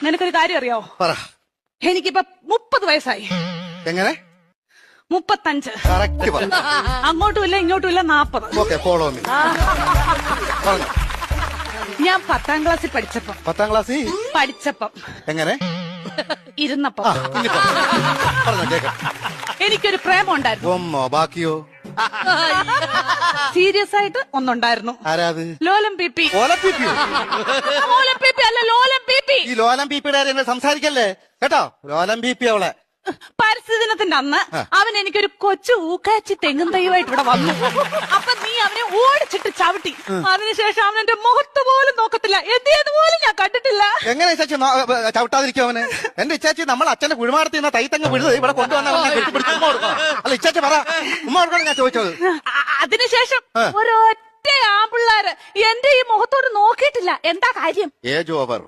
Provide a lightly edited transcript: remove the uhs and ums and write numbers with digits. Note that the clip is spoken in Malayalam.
നിനക്കൊരു കാര്യം അറിയാവോ? പറ. എനിക്കിപ്പോ 30 വയസ്സായി. എങ്ങനെ? 35. കറക്റ്റ് പറ. അങ്ങോട്ടും ഇല്ല ഇങ്ങോട്ടും ഇല്ല 40. Okay, follow me. പറഞ്ഞു. ഞാൻ 10ാം ക്ലാസ്സിൽ പഠിച്ചപ്പം 10ാം ക്ലാസ്സിൽ എങ്ങനെ ഇരുന്നപ്പം പറഞ്ഞോ കേക്കാം. എനിക്കൊരു പ്രേമം ഉണ്ടായിരുന്നു. ഒന്നോ ബാക്കിയോ? സീരിയസ് ആയിട്ട് ഒന്നുണ്ടായിരുന്നു. ആരാത്? ലോലം പി പി. ഓലം പീപ്പിയോ? ലോലം പി പി അല്ല, ലോലം പി പി. ഈ ലോലം പീപ്പിയുടെ കാര്യം സംസാരിക്കല്ലേ കേട്ടോ. ലോലം പീപ്പി അവളെ. പരിസ്ഥിതി ദിനത്തിന്റെ അന്ന് അവൻ എനിക്കൊരു കൊച്ചു ഊക്കാച്ചി തെങ്ങും തൈയുമായിട്ട് ഇവിടെ വന്നു. അപ്പൊ നീ അവനെ ഓടിച്ചിട്ട് ചവിട്ടി. അതിനുശേഷം അവൻ എന്റെ മുഖത്ത് പോലും നോക്കത്തില്ല. എന്ത് പോലും ഞാൻ കണ്ടിട്ടില്ല. എങ്ങനെ ഇച്ചാച്ചി ചവിട്ടാതിരിക്കും അവന്? എന്റെ ഇച്ചാച്ചി നമ്മൾ അച്ഛന്റെ കുഴിമാടത്തിൽ നിന്ന് തൈത്തങ്ങ് വിടുന്നത് ഇവിടെ കൊണ്ടുവന്ന അല്ല ഇച്ചാച്ചി പറ. ഉമ്മ കൊടുക്കണം ഞാൻ ചോദിച്ചത്. അതിനുശേഷം ഒരൊറ്റ ആമ്പിള്ളാര് എന്റെ ഈ മുഖത്തോട് നോക്കിയിട്ടില്ല. എന്താ കാര്യം? Age over.